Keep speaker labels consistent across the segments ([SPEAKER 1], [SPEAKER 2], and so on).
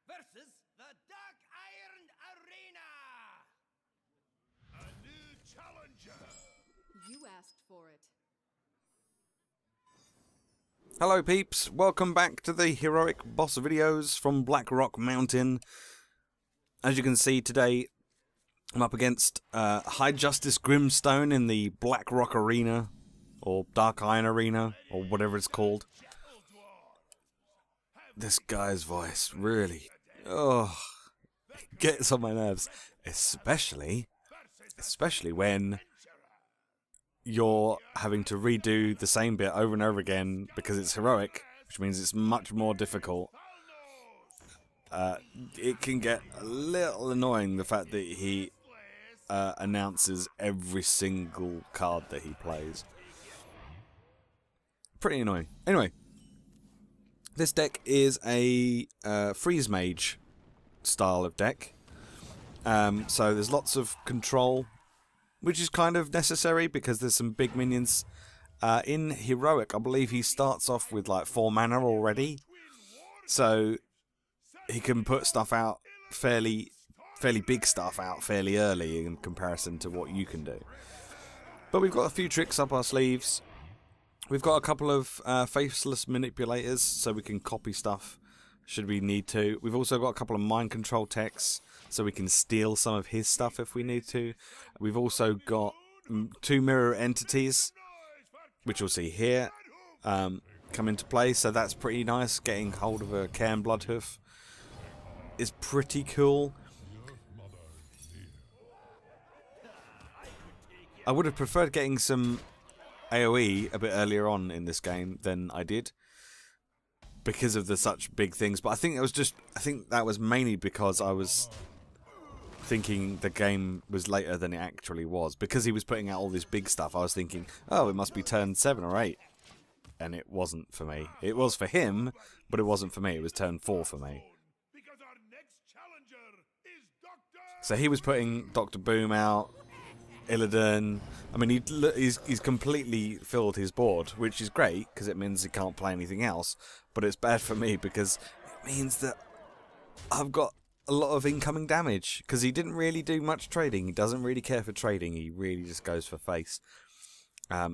[SPEAKER 1] versus the Dark Iron Arena.
[SPEAKER 2] A new challenger.
[SPEAKER 3] You asked for it.
[SPEAKER 4] Hello peeps, welcome back to the heroic boss videos from Blackrock Mountain. As you can see today, I'm up against High Justice Grimstone in the Blackrock Arena, or Dark Iron Arena, or whatever it's called. This guy's voice really, gets on my nerves, especially when you're having to redo the same bit over and over again because it's heroic, which means it's much more difficult. It can get a little annoying, the fact that he announces every single card that he plays. Pretty annoying. Anyway, this deck is a freeze mage style of deck. So there's lots of control, which is kind of necessary because there's some big minions. In heroic, I believe he starts off with like 4 mana already, so he can put stuff out fairly big stuff out fairly early in comparison to what you can do. But we've got a few tricks up our sleeves. We've got a couple of faceless manipulators, so we can copy stuff should we need to. We've also got a couple of mind control techs, so we can steal some of his stuff if we need to. We've also got 2 mirror entities, which you'll see here, come into play, so that's pretty nice. Getting hold of a Cairn Bloodhoof is pretty cool. I would have preferred getting some AoE a bit earlier on in this game than I did, because of the such big things, but I think that was mainly because I was thinking the game was later than it actually was. Because he was putting out all this big stuff, I was thinking, oh, it must be turn 7 or 8. And it wasn't for me. It was for him, but it wasn't for me. It was turn 4 for me. So he was putting Dr. Boom out, Illidan. I mean, he's completely filled his board, which is great, because it means he can't play anything else. But it's bad for me, because it means that I've got a lot of incoming damage, because he didn't really do much trading. He doesn't really care for trading. He really just goes for face.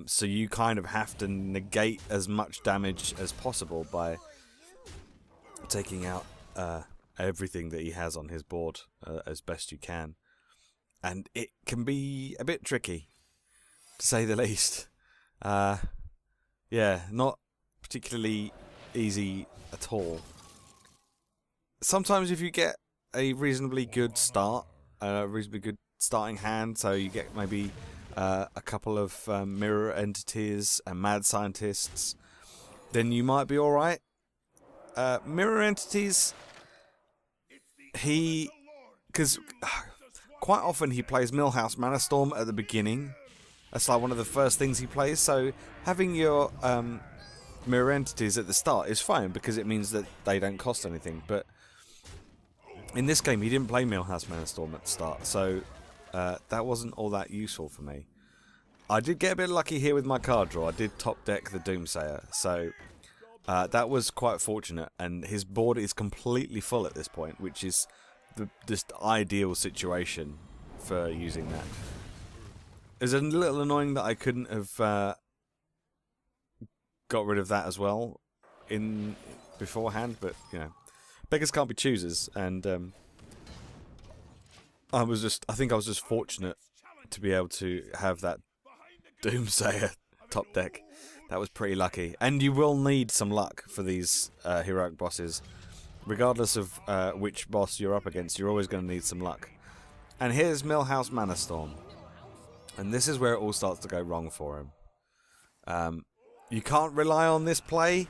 [SPEAKER 4] So you kind of have to negate as much damage as possible by taking out everything that he has on his board as best you can. And it can be a bit tricky, to say the least. Yeah, not particularly easy at all. Sometimes if you get a reasonably good start, a reasonably good starting hand, so you get maybe a couple of mirror entities and mad scientists, then you might be alright. Mirror entities, because quite often he plays Millhouse Manastorm at the beginning. That's like one of the first things he plays, so having your mirror entities at the start is fine because it means that they don't cost anything. But in this game he didn't play Millhouse Manastorm at the start, so that wasn't all that useful for me. I did get a bit lucky here with my card draw. I did top deck the Doomsayer, so that was quite fortunate, and his board is completely full at this point, which is the just ideal situation for using that. It's a little annoying that I couldn't have got rid of that as well in beforehand, but you know, beggars can't be choosers, and I think I was just fortunate to be able to have that Doomsayer top deck. That was pretty lucky, and you will need some luck for these heroic bosses. Regardless of which boss you're up against, you're always going to need some luck. And here's Millhouse Manastorm. And this is where it all starts to go wrong for him. You can't rely on this play,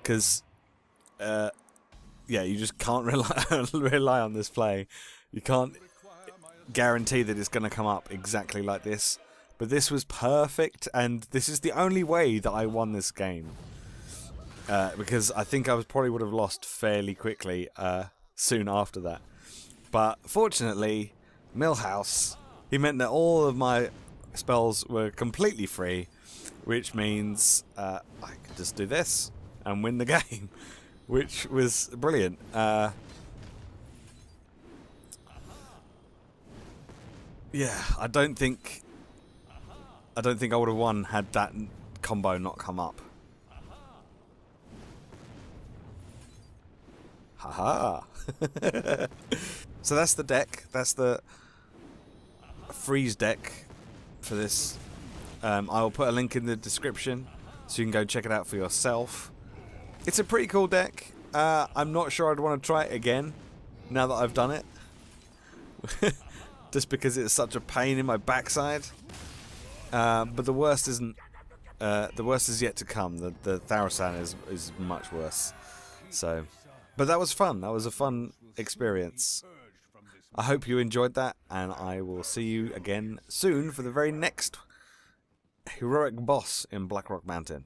[SPEAKER 4] because, yeah, you just can't rely on this play. You can't guarantee that it's going to come up exactly like this. But this was perfect, and this is the only way that I won this game. Because I think I probably would have lost fairly quickly soon after that. But fortunately, Millhouse, he meant that all of my spells were completely free, which means I could just do this and win the game, which was brilliant. yeah, I don't think I would have won had that combo not come up. Haha. So that's the deck. That's the freeze deck for this. I'll put a link in the description so you can go check it out for yourself. It's a pretty cool deck. I'm not sure I'd want to try it again now that I've done it. Just because it's such a pain in my backside. But the worst isn't. The worst is yet to come. The Thaurissan is much worse. So, but that was fun. That was a fun experience. I hope you enjoyed that, and I will see you again soon for the very next heroic boss in Blackrock Mountain.